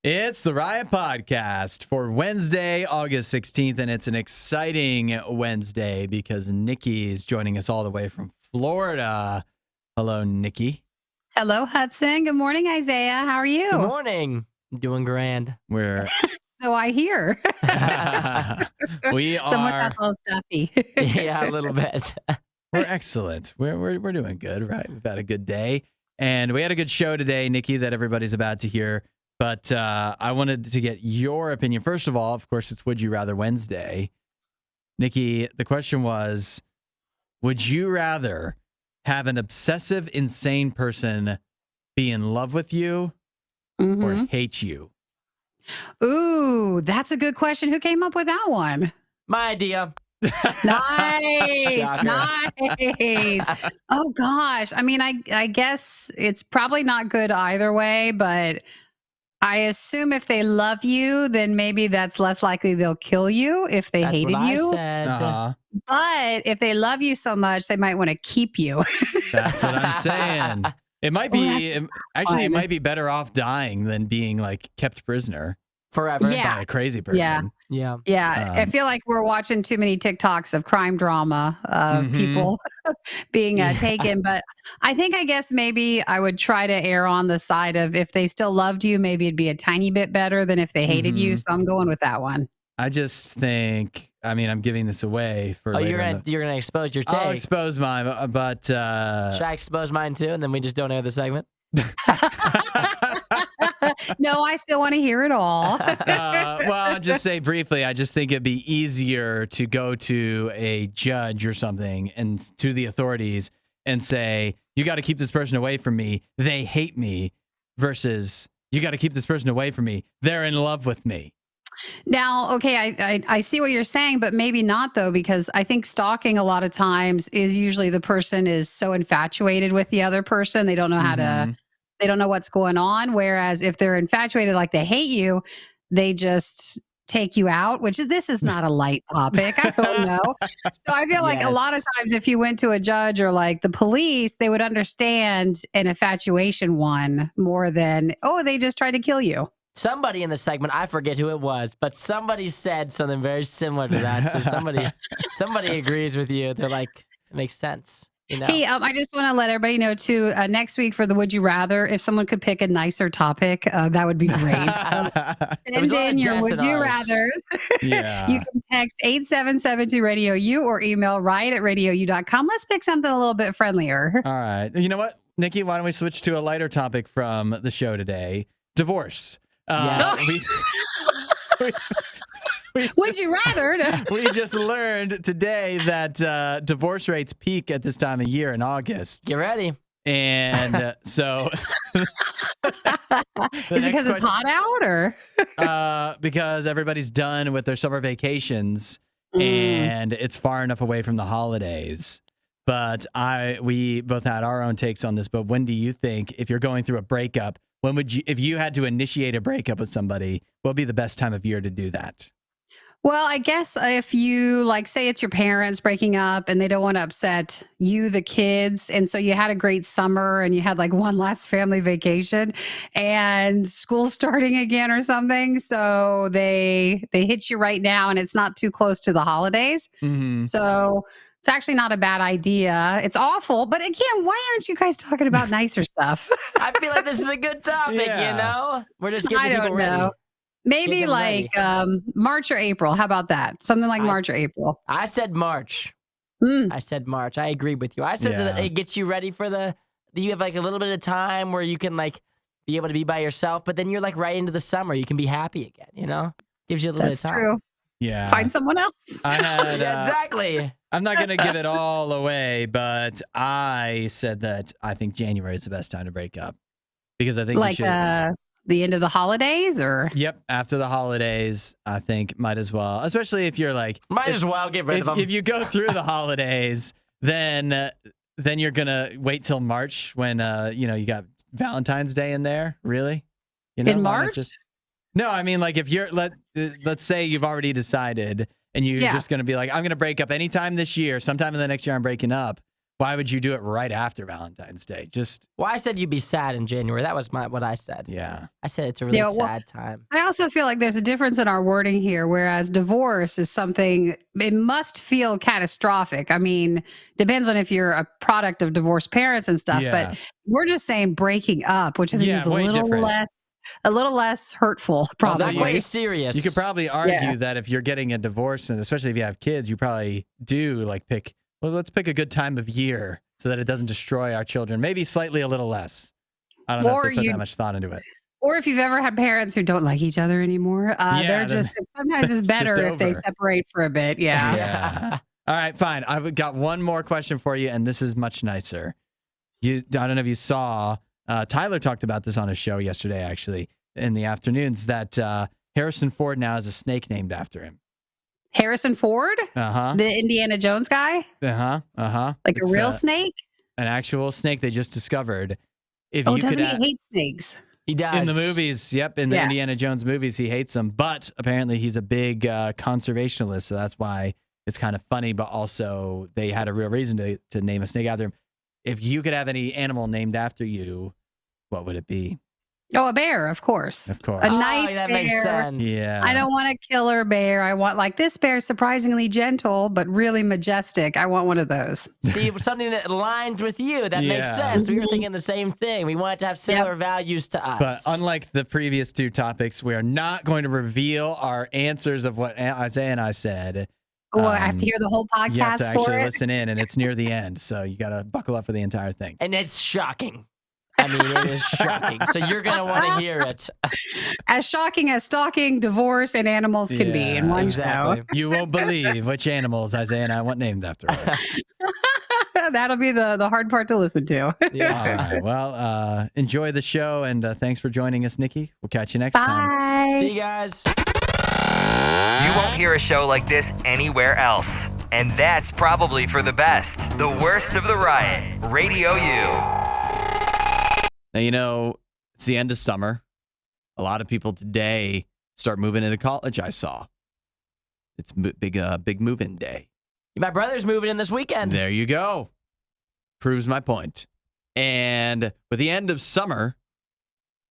It's the Riot Podcast for Wednesday, August 16th, and it's an exciting Wednesday because Nikki is joining us all the way from Florida. Hello, Nikki. Hello, Hudson. Good morning, Isaiah. How are you? Good morning. I'm doing grand. We're So I hear. we are. Someone's a little stuffy. Yeah, a little bit. We're excellent. We're doing good, right? We've had a good day, and we had a good show today, Nikki, that everybody's about to hear. But I wanted to get your opinion. First of all, of course, it's Would You Rather Wednesday. Nikki, the question was, would you rather have an obsessive, insane person be in love with you or hate you? Ooh, that's a good question. Who came up with that one? My idea. Nice. Nice. Oh, gosh. I mean, I guess it's probably not good either way, but I assume if they love you, then maybe that's less likely they'll kill you if they hated what you. I said. But if they love you so much, they might want to keep you. That's what I'm saying. It might be it might be better off dying than being like kept prisoner Forever. Yeah. by a crazy person. Yeah. Yeah, I feel like we're watching too many TikToks of crime drama of people being taken. But I guess maybe I would try to err on the side of if they still loved you, maybe it'd be a tiny bit better than if they hated you. So I'm going with that one. I just think, I mean, I'm giving this away for later. You're gonna expose your take. I'll expose mine, but Should I expose mine too, and then we just don't air the segment? No, I still want to hear it all. well, I'll just say briefly, I just think it'd be easier to go to a judge or something and to the authorities and say, you got to keep this person away from me. They hate me versus you got to keep this person away from me. They're in love with me. Now, okay, I see what you're saying, but maybe not though, because I think stalking a lot of times is usually the person is so infatuated with the other person. They don't know how to, they don't know what's going on. Whereas if they're infatuated, like they hate you, they just take you out, this is not a light topic. I don't know. So I feel like a lot of times if you went to a judge or like the police, they would understand an infatuation one more than, oh, they just tried to kill you. Somebody in the segment, I forget who it was, but somebody said something very similar to that. So somebody agrees with you. They're like, it makes sense. You know? Hey, I just want to let everybody know too, next week for the Would You Rather, if someone could pick a nicer topic, that would be great. Send in your Would You Rathers. Yeah. You can text 8772 RadioU or email riot@radiou.com. Let's pick something a little bit friendlier. All right. You know what, Nikki, why don't we switch to a lighter topic from the show today? Divorce. Would you rather? We just learned today that divorce rates peak at this time of year in August. Get ready. And so... Is it because it's hot out or? Because everybody's done with their summer vacations and it's far enough away from the holidays. But we both had our own takes on this. But when do you think, if you're going through a breakup, if you had to initiate a breakup with somebody, what would be the best time of year to do that? Well, I guess if you say it's your parents breaking up and they don't want to upset you, the kids. And so you had a great summer and you had one last family vacation and school's starting again or something. So they hit you right now and it's not too close to the holidays. So it's actually not a bad idea. It's awful. But again, why aren't you guys talking about nicer stuff? I feel like this is a good topic, you know? We're just getting people ready. Maybe March or April. How about that? Something like March or April. I said March. I said March. I agree with you. I said that it gets you ready for you have a little bit of time where you can be able to be by yourself, but then you're right into the summer. You can be happy again, you know? Gives you a little bit of time. That's true. Yeah. Find someone else. I had, exactly. I'm not going to give it all away, but I said that I think January is the best time to break up because I think you should. The end of the holidays or? Yep. After the holidays, I think might as well, especially if you're might as well get rid of them. If you go through the holidays, then you're going to wait till March when, you got Valentine's Day in there. Really? In March? No, I mean, if you're, let's say you've already decided and you're just going to be I'm going to break up anytime this year, sometime in the next year I'm breaking up. why would you do it right after Valentine's Day? Well, I said you'd be sad in January. That was what I said. Yeah. I said it's a really sad time. I also feel like there's a difference in our wording here, whereas divorce is something, it must feel catastrophic. I mean, depends on if you're a product of divorced parents and stuff, but we're just saying breaking up, which I think is a little less hurtful, probably. Way serious. You could probably argue that if you're getting a divorce, and especially if you have kids, you probably do like let's pick a good time of year so that it doesn't destroy our children. Maybe slightly a little less. I don't know if they put that much thought into it. Or if you've ever had parents who don't like each other anymore, sometimes it's better if they separate for a bit. Yeah. All right, fine. I've got one more question for you, and this is much nicer. I don't know if you saw, Tyler talked about this on his show yesterday, actually, in the afternoons, that Harrison Ford now has a snake named after him. Harrison Ford? The Indiana Jones guy? Like a real snake? An actual snake they just discovered. Doesn't he hate snakes? He does. In the movies, in the Indiana Jones movies, he hates them. But apparently he's a big conservationist, so that's why it's kind of funny, but also they had a real reason to name a snake after him. If you could have any animal named after you, what would it be? Oh, a bear, of course. Of course. A nice that bear. makes sense. Yeah. I don't want a killer bear. I want this bear is surprisingly gentle, but really majestic. I want one of those. See, something that aligns with you. That makes sense. We were thinking the same thing. We want it to have similar values to us. But unlike the previous two topics, we are not going to reveal our answers of what Isaiah and I said. Oh, I have to hear the whole podcast you have to for actually it. listen in, and it's near the end, so you got to buckle up for the entire thing. And it's shocking. I mean, it is shocking. So you're going to want to hear it. As shocking as stalking, divorce, and animals can be in one show. You won't believe which animals Isaiah and I want named after us. That'll be the hard part to listen to. All right. Well, enjoy the show, and thanks for joining us, Nikki. We'll catch you next time. See you guys. You won't hear a show like this anywhere else. And that's probably for the best. The worst of the riot. Radio U. Now, it's the end of summer. A lot of people today start moving into college, I saw. It's big move-in day. My brother's moving in this weekend. There you go. Proves my point. And with the end of summer,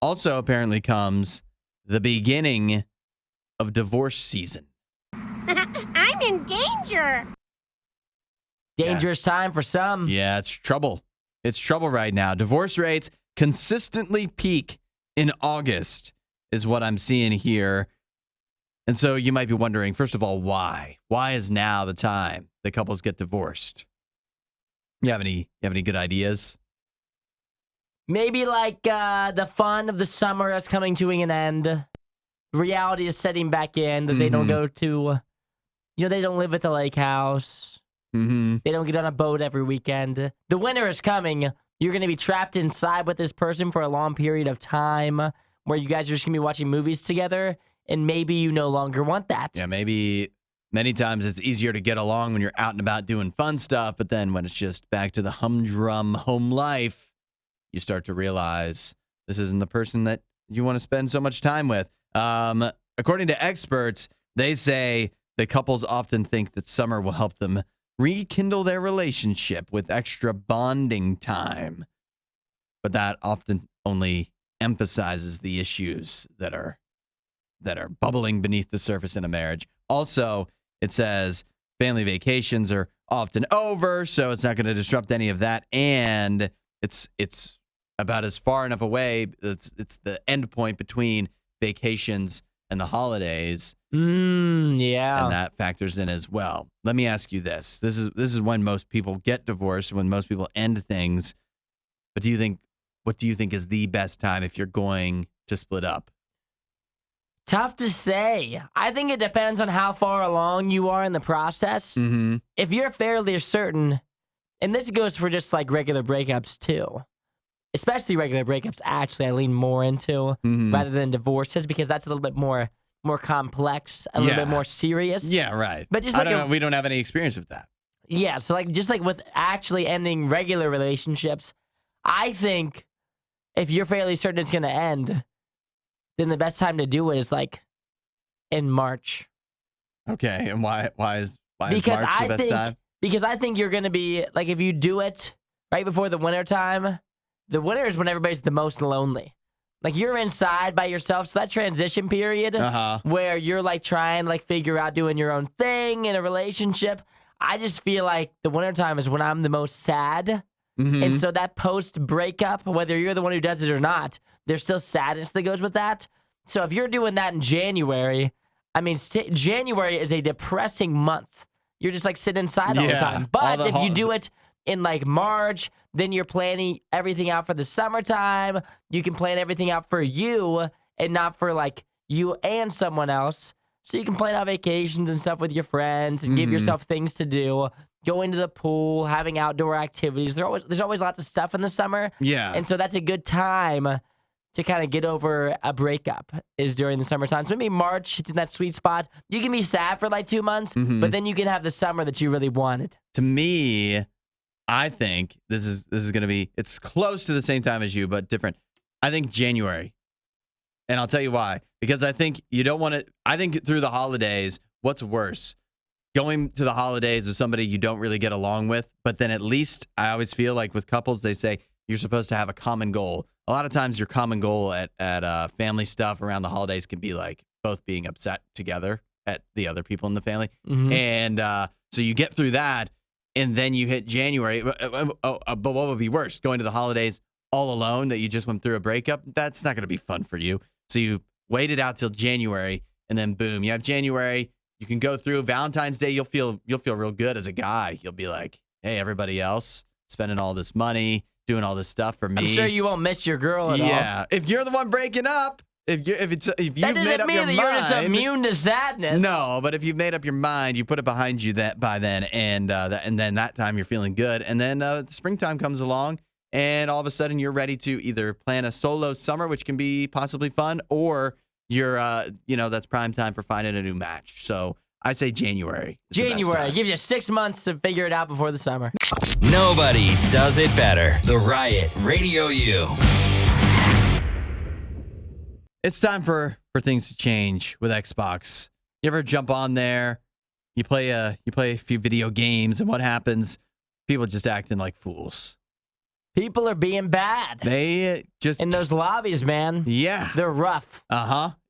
also apparently comes the beginning of divorce season. I'm in danger. Dangerous time for some. Yeah, it's trouble. It's trouble right now. Divorce rates consistently peak in August is what I'm seeing here. And so you might be wondering, first of all, why? Why is now the time that couples get divorced? You have any good ideas? Maybe like the fun of the summer is coming to an end. Reality is setting back in, that they don't go to, they don't live at the lake house. They don't get on a boat every weekend. The winter is coming. You're going to be trapped inside with this person for a long period of time where you guys are just going to be watching movies together, and maybe you no longer want that. Yeah, maybe many times it's easier to get along when you're out and about doing fun stuff, but then when it's just back to the humdrum home life, you start to realize this isn't the person that you want to spend so much time with. According to experts, they say that couples often think that summer will help them rekindle their relationship with extra bonding time. But that often only emphasizes the issues that are bubbling beneath the surface in a marriage. Also, it says family vacations are often over, so it's not going to disrupt any of that. And it's about as far enough away. It's the end point between vacations and the holidays. Yeah. And that factors in as well. Let me ask you this. This is when most people get divorced, when most people end things. But what do you think is the best time if you're going to split up? Tough to say. I think it depends on how far along you are in the process. If you're fairly certain, and this goes for just like regular breakups too, especially regular breakups, actually, I lean more into rather than divorces, because that's a little bit more complex, a little bit more serious. Yeah, right. But just I don't know. We don't have any experience with that. Yeah, so just like with actually ending regular relationships, I think if you're fairly certain it's going to end, then the best time to do it is like in March. Okay, and why is Because March the best time? Because I think you're going to be, like, if you do it right before the winter time, the winter is when everybody's the most lonely. Like, you're inside by yourself, so that transition period where you're, like, trying to, like, figure out doing your own thing in a relationship, I just feel like the wintertime is when I'm the most sad. And so that post-breakup, whether you're the one who does it or not, there's still sadness that goes with that. So if you're doing that in January, I mean, January is a depressing month. You're just, like, sitting inside all the time. But if you do it in, like, March, then you're planning everything out for the summertime. You can plan everything out for you and not for, like, you and someone else. So you can plan out vacations and stuff with your friends and give yourself things to do. Going to the pool, having outdoor activities. There's always lots of stuff in the summer. Yeah. And so that's a good time to kind of get over a breakup is during the summertime. So maybe March, it's in that sweet spot. You can be sad for like 2 months, but then you can have the summer that you really wanted. To me, I think this is going to be, it's close to the same time as you, but different. I think January. And I'll tell you why. Because I think you don't want to, I think through the holidays, what's worse? Going to the holidays with somebody you don't really get along with, but then at least I always feel like with couples, they say you're supposed to have a common goal. A lot of times your common goal at family stuff around the holidays can be like both being upset together at the other people in the family. And so you get through that and then you hit January. But what would be worse? Going to the holidays all alone that you just went through a breakup? That's not going to be fun for you. So you wait it out till January and then boom, you have January. You can go through Valentine's Day. You'll feel real good as a guy. You'll be like, hey, everybody else spending all this money, doing all this stuff for me. I'm sure you won't miss your girl at all. Yeah, if you're the one breaking up, if you've made up your mind, that doesn't mean that you're just immune to sadness. No, but if you've made up your mind, you put it behind you that by then, and then that time you're feeling good, and then the springtime comes along, and all of a sudden you're ready to either plan a solo summer, which can be possibly fun, or you're that's prime time for finding a new match. So I say January. January. Give you 6 months to figure it out before the summer. Nobody does it better. The Riot Radio U. It's time for things to change with Xbox. You ever jump on there, you play a few video games, and what happens? People just acting like fools. People are being bad. They just in those lobbies, man. Yeah, they're rough.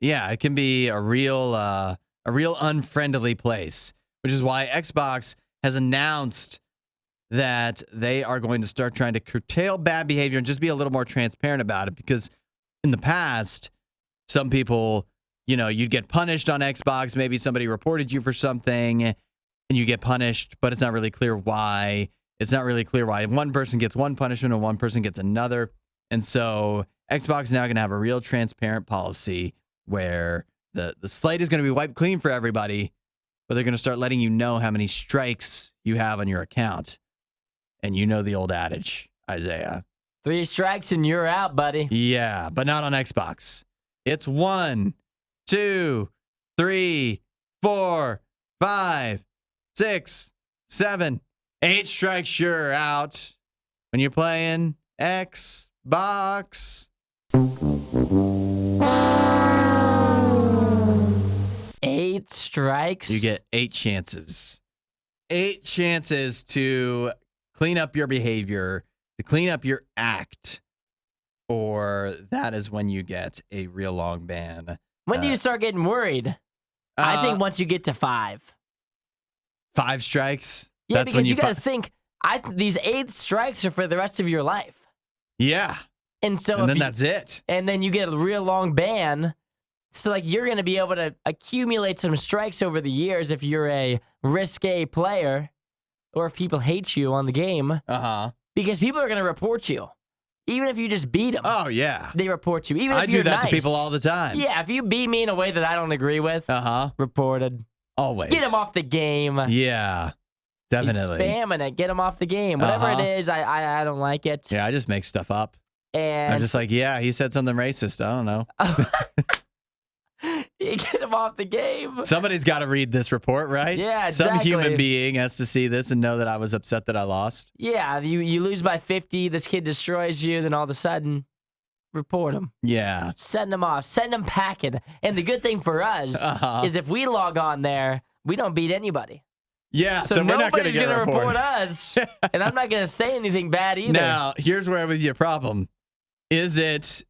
Yeah, it can be a real unfriendly place, which is why Xbox has announced that they are going to start trying to curtail bad behavior and just be a little more transparent about it. Because in the past, some people, you'd get punished on Xbox. Maybe somebody reported you for something and you get punished, but it's not really clear why. It's not really clear why one person gets one punishment and one person gets another. And so Xbox is now going to have a real transparent policy where the slate is going to be wiped clean for everybody, but they're going to start letting you know how many strikes you have on your account. And you know the old adage, Isaiah. 3 strikes and you're out, buddy. Yeah, but not on Xbox. It's 1, 2, 3, 4, 5, 6, 7, 8 strikes, you're out when you're playing Xbox. 8 strikes? You get 8 chances. 8 chances to clean up your behavior, to clean up your act, or that is when you get a real long ban. When do you start getting worried? I think once you get to 5. 5 strikes? Yeah, that's because when you got to think, these 8 strikes are for the rest of your life. Yeah. And so then that's it. And then you get a real long ban. So, like, you're going to be able to accumulate some strikes over the years if you're a risque player or if people hate you on the game. Because people are going to report you. Even if you just beat them. Oh, yeah. They report you. Even if I do you're that nice. to people all the time. Yeah, if you beat me in a way that I don't agree with, reported. Always. Get them off the game. Yeah, definitely. He's spamming it. Get them off the game. Whatever it is, I don't like it. Yeah, I just make stuff up. And I'm just like, yeah, he said something racist. I don't know. You get him off the game. Somebody's got to read this report, right? Yeah, exactly. Some human being has to see this and know that I was upset that I lost. Yeah, you lose by 50, this kid destroys you, then all of a sudden, report him. Yeah. Send him off. Send him packing. And the good thing for us is if we log on there, we don't beat anybody. Yeah, so we're not going to nobody's get going a to report report. us, and I'm not going to say anything bad either. Now, here's where it would be a problem. Is it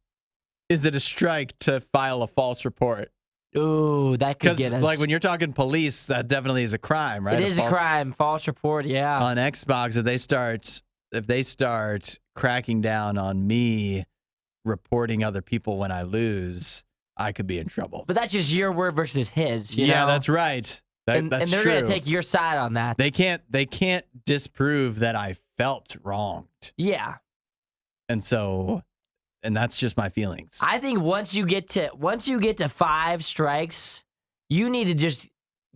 a strike to file a false report? Ooh, that could Because get us. like when you're talking police, that definitely is a crime, right? It is a crime. False report, yeah. On Xbox, if they start cracking down on me reporting other people when I lose, I could be in trouble. But that's just your word versus his. You Yeah, know? that's right. And That's they're true. going to take your side on that. They can't disprove that I felt wronged. Yeah. And that's just my feelings. I think once you get to 5 strikes, you need to just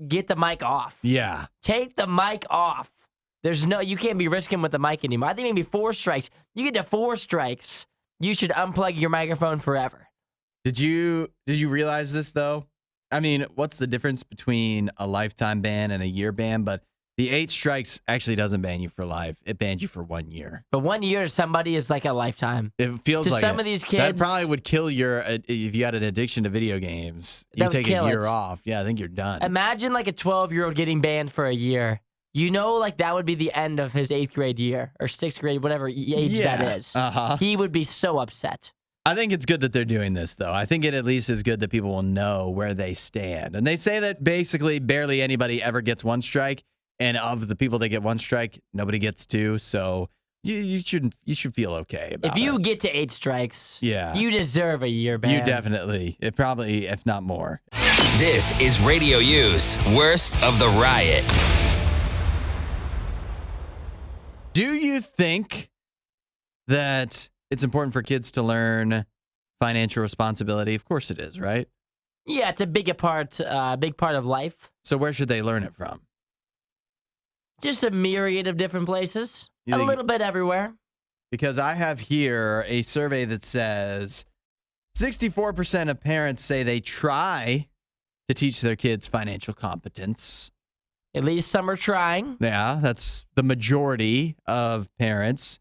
get the mic off. Yeah. Take the mic off. You can't be risking with the mic anymore. I think maybe 4 strikes. You get to 4 strikes, you should unplug your microphone forever. Did you realize this though? I mean, what's the difference between a lifetime ban and a year ban? But the 8 strikes actually doesn't ban you for life. It bans you for 1 year. But 1 year to somebody is like a lifetime. It feels To like some it. of these kids, That probably would kill if you had an addiction to video games. You That would take a kill year it. off. Yeah, I think you're done. Imagine like a 12-year-old getting banned for a year. You know, like that would be the end of his 8th grade year or 6th grade, whatever age that is. Uh-huh. He would be so upset. I think it's good that they're doing this, though. I think it at least is good that people will know where they stand. And they say that basically barely anybody ever gets 1 strike. And of the people that get 1 strike, nobody gets 2. So you should feel okay about If you it. get to 8 strikes, Yeah. you deserve a year ban. You definitely. It probably, if not more. This is Radio U's Worst of the Riot. Do you think that it's important for kids to learn financial responsibility? Of course it is, right? Yeah, it's a big part of life. So where should they learn it from? Just a myriad of different places. You A think- little bit everywhere. Because I have here a survey that says 64% of parents say they try to teach their kids financial competence. At least some are trying. Yeah, that's the majority of parents.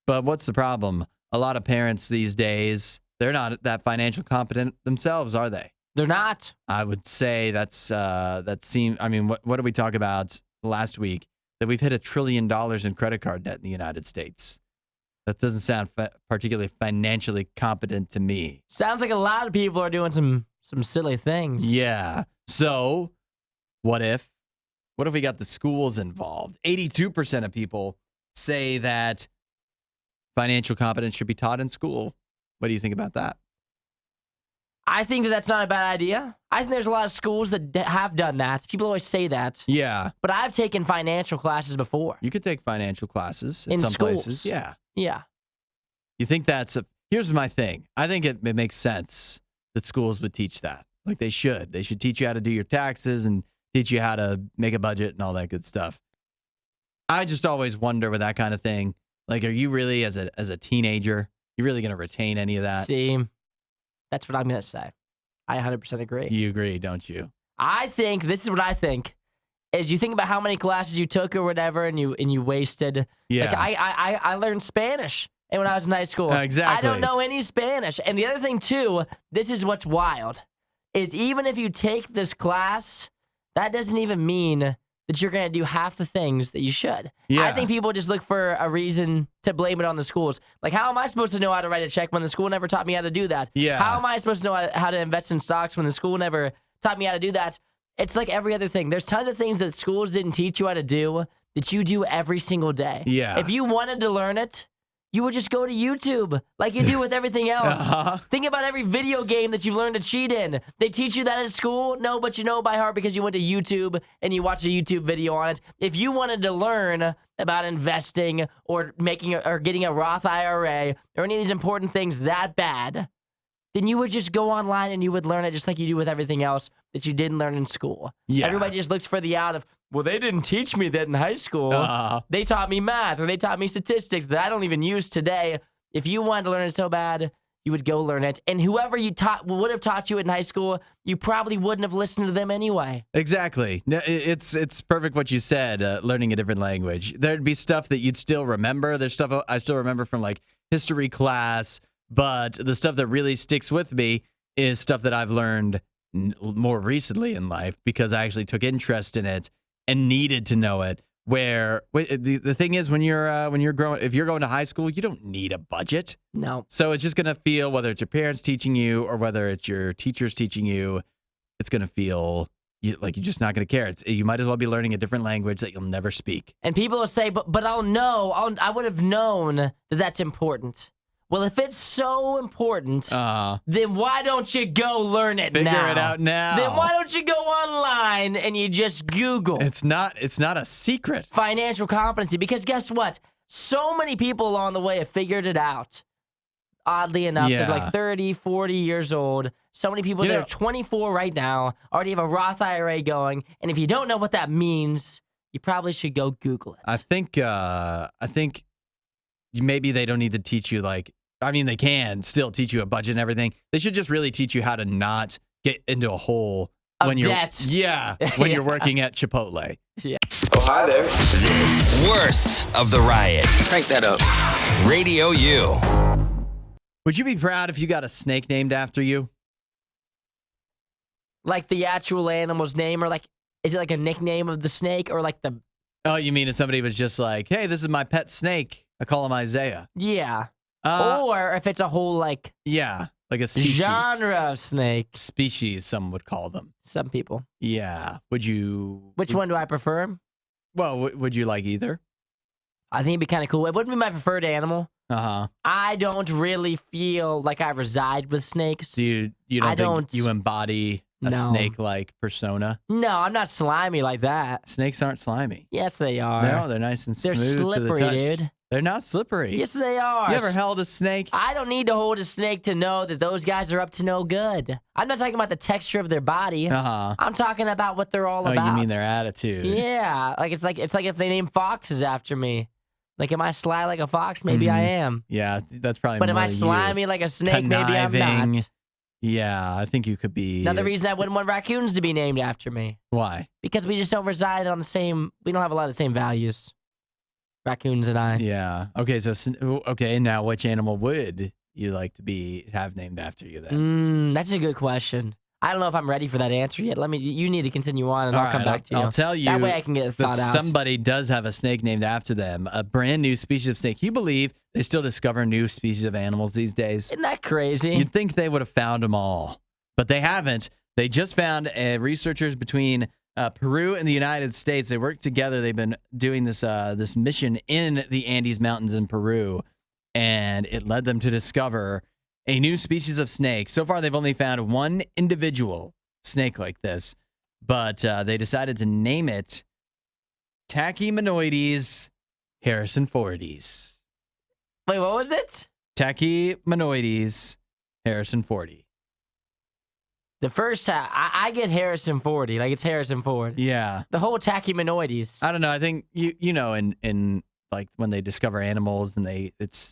But what's the problem? A lot of parents these days, they're not that financial competent themselves, are they? They're not. I would say what did we talk about last week? That we've hit $1 trillion in credit card debt in the United States. That doesn't sound particularly financially competent to me. Sounds like a lot of people are doing some silly things. Yeah. So what if we got the schools involved? 82% of people say that financial competence should be taught in school. What do you think about that? I think that's not a bad idea. I think there's a lot of schools that have done that. People always say that. Yeah. But I've taken financial classes before. You could take financial classes in In some schools. places. Yeah. Yeah. You think here's my thing. I think it makes sense that schools would teach that. Like they should. They should teach you how to do your taxes and teach you how to make a budget and all that good stuff. I just always wonder with that kind of thing. Like, are you really, as a teenager, you really going to retain any of that? See, that's what I'm going to say. I 100% agree. You agree, don't you? I think, this is what I think, is you think about how many classes you took or whatever and you wasted. Yeah. Like I learned Spanish when I was in high school. Exactly. I don't know any Spanish. And the other thing, too, this is what's wild, is even if you take this class, that doesn't even mean that you're going to do half the things that you should. Yeah. I think people just look for a reason to blame it on the schools. Like, how am I supposed to know how to write a check when the school never taught me how to do that? Yeah. How am I supposed to know how to invest in stocks when the school never taught me how to do that? It's like every other thing. There's tons of things that schools didn't teach you how to do that you do every single day. Yeah. If you wanted to learn it, you would just go to YouTube like you do with everything else. Uh-huh. Think about every video game that you've learned to cheat in. They teach you that at school? No, but you know by heart because you went to YouTube and you watched a YouTube video on it. If you wanted to learn about investing or getting a Roth IRA or any of these important things that bad, then you would just go online and you would learn it just like you do with everything else that you didn't learn in school. Yeah. Everybody just looks for the out of, well, they didn't teach me that in high school. They taught me math or they taught me statistics that I don't even use today. If you wanted to learn it so bad, you would go learn it. And whoever you would have taught you in high school, you probably wouldn't have listened to them anyway. Exactly. No, it's perfect what you said, learning a different language. There'd be stuff that you'd still remember. There's stuff I still remember from like history class, but the stuff that really sticks with me is stuff that I've learned more recently in life because I actually took interest in it and needed to know it. Where the thing is, when you're growing, if you're going to high school, you don't need a budget. No. So it's just gonna feel, whether it's your parents teaching you or whether it's your teachers teaching you, it's gonna feel like you're just not gonna care. You might as well be learning a different language that you'll never speak. And people will say, but I'll know. I would have known that that's important. Well, if it's so important, then why don't you go learn it now? Figure it out now. Then why don't you go online and you just Google? It's not a secret. Financial competency, because guess what? So many people along the way have figured it out. Oddly enough, they're like 30, 40 years old. So many people that are 24 right now already have a Roth IRA going. And if you don't know what that means, you probably should go Google it. I think maybe they don't need to teach you they can still teach you a budget and everything. They should just really teach you how to not get into a hole when you're when you're working at Chipotle. Yeah. Oh, hi there. This worst of the riot. Crank that up. Radio U. Would you be proud if you got a snake named after you? Like the actual animal's name, or like, is it like a nickname of the snake, or like the... Oh, you mean if somebody was just like, hey, this is my pet snake. I call him Isaiah. Yeah. Or if it's a whole, like... Yeah, like a species. Genre of snake. Species, some would call them. Some people. Yeah. Would you... Which one do I prefer? Well, would you like either? I think it'd be kind of cool. It wouldn't be my preferred animal. Uh-huh. I don't really feel like I reside with snakes. You don't think you embody a snake-like persona? No, I'm not slimy like that. Snakes aren't slimy. Yes, they are. No, they're nice and smooth. They're slippery, to the touch. dude. They're not slippery. Yes, they are. You ever held a snake? I don't need to hold a snake to know that those guys are up to no good. I'm not talking about the texture of their body. Uh-huh. I'm talking about what they're all about. Oh, you mean their attitude? Yeah, it's like if they name foxes after me. Like, am I sly like a fox? Maybe I am. Yeah, that's probably. But am I you. slimy like a snake? Maybe I'm not. Yeah, I think you could be. Another reason I wouldn't want raccoons to be named after me. Why? Because we just don't reside on the same. We don't have a lot of the same values. Raccoons and I. Yeah. Okay. Now, which animal would you like to have named after you then? That's a good question. I don't know if I'm ready for that answer yet. You need to continue on, and I'll come back to you. I'll tell you. That way I can get it thought out. Somebody does have a snake named after them, a brand new species of snake. You believe they still discover new species of animals these days? Isn't that crazy? You'd think they would have found them all, but they haven't. They just found researchers between Peru and the United States. They work together. They've been doing this mission in the Andes Mountains in Peru, and it led them to discover a new species of snake. So far, they've only found one individual snake like this, but they decided to name it Tachymenoides harrisonfordes. Wait, what was it? Tachymenoides harrisonfordi. The first time, I get Harrison 40, like it's Harrison Ford. Yeah. The whole Tachymenoides. I don't know. I think in like when they discover animals and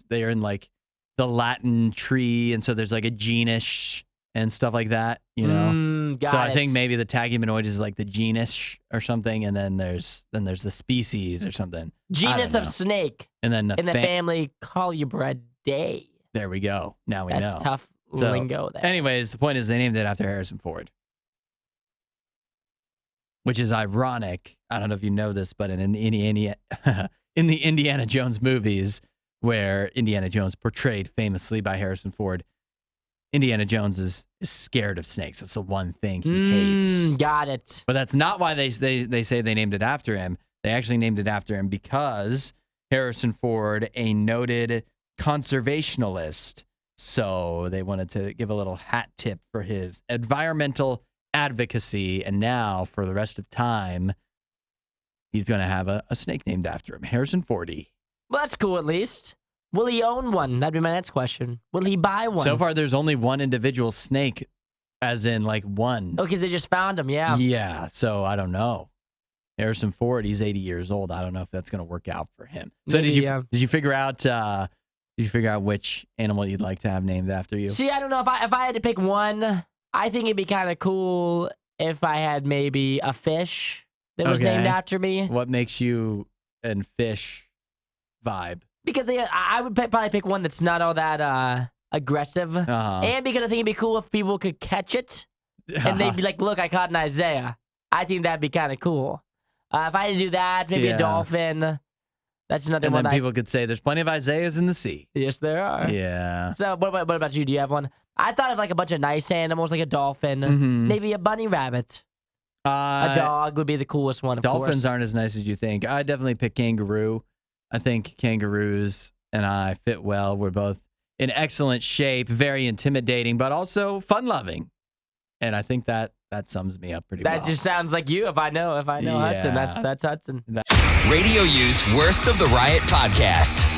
they're in like the Latin tree, and so there's like a genus and stuff like that, I think maybe the Tachymenoides is like the genus or something, and then there's the species or something. Genus of snake. And then in the family Colubridae. There we go. Now we know. That's tough lingo there. Anyways, the point is they named it after Harrison Ford, which is ironic. I don't know if you know this, but in the Indiana Jones movies, where Indiana Jones portrayed famously by Harrison Ford, Indiana Jones is scared of snakes. That's the one thing he hates. Got it. But that's not why they say they named it after him. They actually named it after him because Harrison Ford, a noted conservationalist, so they wanted to give a little hat tip for his environmental advocacy. And now, for the rest of time, he's going to have a snake named after him, Harrison Fordy. Well, that's cool at least. Will he own one? That'd be my next question. Will he buy one? So far, there's only one individual snake, as in like one. Oh, because they just found him, yeah. Yeah, so I don't know. Harrison Ford, he's 80 years old. I don't know if that's going to work out for him. So maybe, did you figure out which animal you'd like to have named after you? See, I don't know. If I had to pick one, I think it'd be kind of cool if I had maybe a fish that was named after me. What makes you and fish vibe? Because I would probably pick one that's not all that aggressive. And because I think it'd be cool if people could catch it. And they'd be like, look, I caught an Isaiah. I think that'd be kind of cool. If I had to do that, maybe Yeah. a dolphin. That's another And one. then people could say there's plenty of Isaiahs in the sea. Yes, there are. Yeah. So what about you? Do you have one? I thought of like a bunch of nice animals, like a dolphin, Mhm. maybe a bunny rabbit. A dog would be the coolest one, of Dolphins course. aren't as nice as you think. I definitely pick kangaroo. I think kangaroos and I fit well. We're both in excellent shape, very intimidating, but also fun-loving. And I think that sums me up pretty well. That just sounds like you. If I know Hudson, Yeah. that's Hudson. Radio U's Worst of the Riot podcast.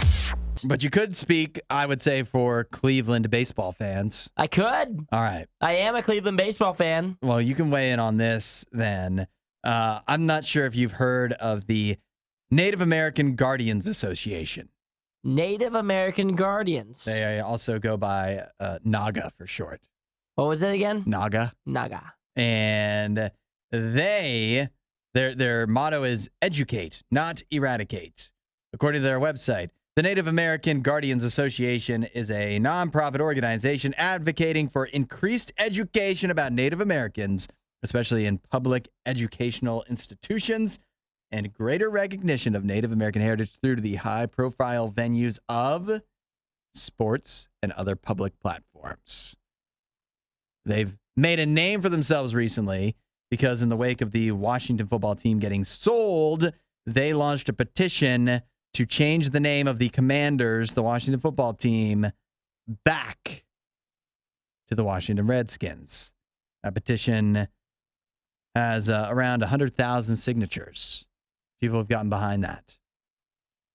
But you could speak, I would say, for Cleveland baseball fans. I could. All right. I am a Cleveland baseball fan. Well, you can weigh in on this then. I'm not sure if you've heard of the Native American Guardians Association. Native American Guardians. They also go by NAGA for short. What was it again? NAGA. Naga. And their motto is educate, not eradicate. According to their website, the Native American Guardians Association is a nonprofit organization advocating for increased education about Native Americans, especially in public educational institutions, and greater recognition of Native American heritage through the high-profile venues of sports and other public platforms. They've made a name for themselves recently because in the wake of the Washington football team getting sold, they launched a petition to change the name of the Commanders, the Washington football team, back to the Washington Redskins. That petition has around 100,000 signatures. People have gotten behind that.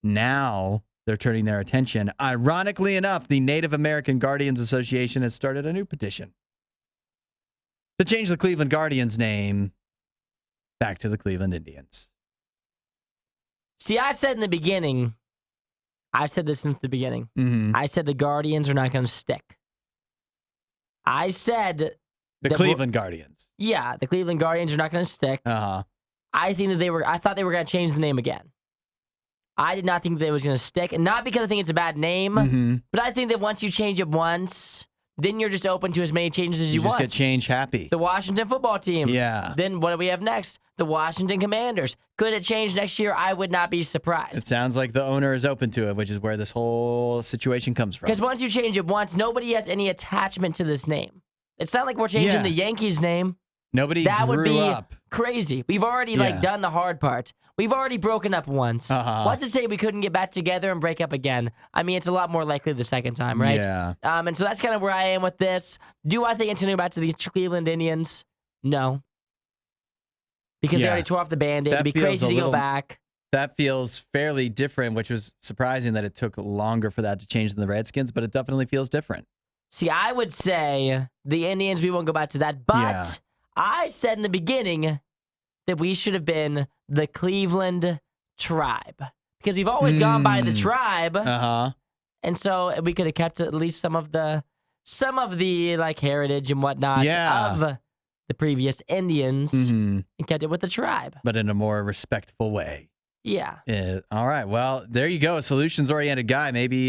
Now they're turning their attention. Ironically enough, the Native American Guardians Association has started a new petition to change the Cleveland Guardians name back to the Cleveland Indians. See, I said in the beginning, I've said this since the beginning. Mm-hmm. I said the Guardians are not going to stick. I said The Cleveland Guardians. Yeah, the Cleveland Guardians are not going to stick. Uh-huh. I thought they were going to change the name again. I did not think that it was going to stick, and not because I think it's a bad name, Mm-hmm. but I think that once you change it once, then you're just open to as many changes as you just want. get change happy. The Washington football team. Yeah. Then what do we have next? The Washington Commanders. Could it change next year? I would not be surprised. It sounds like the owner is open to it, which is where this whole situation comes from. Because once you change it once, nobody has any attachment to this name. It's not like we're changing Yeah. the Yankees name. Nobody That grew would be up. crazy. We've already Yeah. done the hard part. We've already broken up once. Uh-huh. What's to say we couldn't get back together and break up again? I mean, it's a lot more likely the second time, right? Yeah. And so that's kind of where I am with this. Do I think it's going to go back to the Cleveland Indians? No. Because they Yeah. already tore off the Band-Aid. That It'd be feels crazy a to little- go back. That feels fairly different, which was surprising that it took longer for that to change than the Redskins, but it definitely feels different. See, I would say the Indians, we won't go back to that. But Yeah. I said in the beginning that we should have been the Cleveland Tribe. Because we've always gone by the Tribe. Uh-huh. And so we could have kept at least some of the like heritage and whatnot Yeah. of the previous Indians Mm-hmm. and kept it with the Tribe. But in a more respectful way. Yeah. All right. Well, there you go. Solutions-oriented guy. Maybe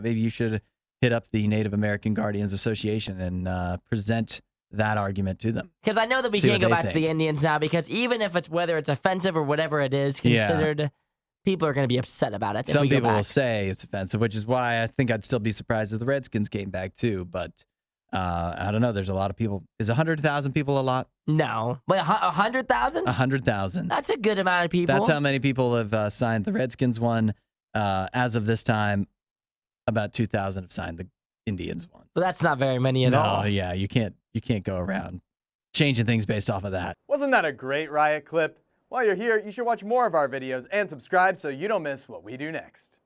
you should hit up the Native American Guardians Association and present that argument to them. Because I know that we See can't what go they back to the think. Indians now, because even if whether it's offensive or whatever it is Yeah. considered, people are going to be upset about it. if Some we go people will back. say it's offensive, which is why I think I'd still be surprised if the Redskins came back too. But I don't know. There's a lot of people. Is 100,000 people a lot? No. Wait, 100,000? 100,000. That's a good amount of people. That's how many people have signed the Redskins one. As of this time, about 2,000 have signed the Indians one. But that's not very many at all. No, yeah, you can't go around changing things based off of that. Wasn't that a great Riot clip? While you're here, you should watch more of our videos and subscribe so you don't miss what we do next.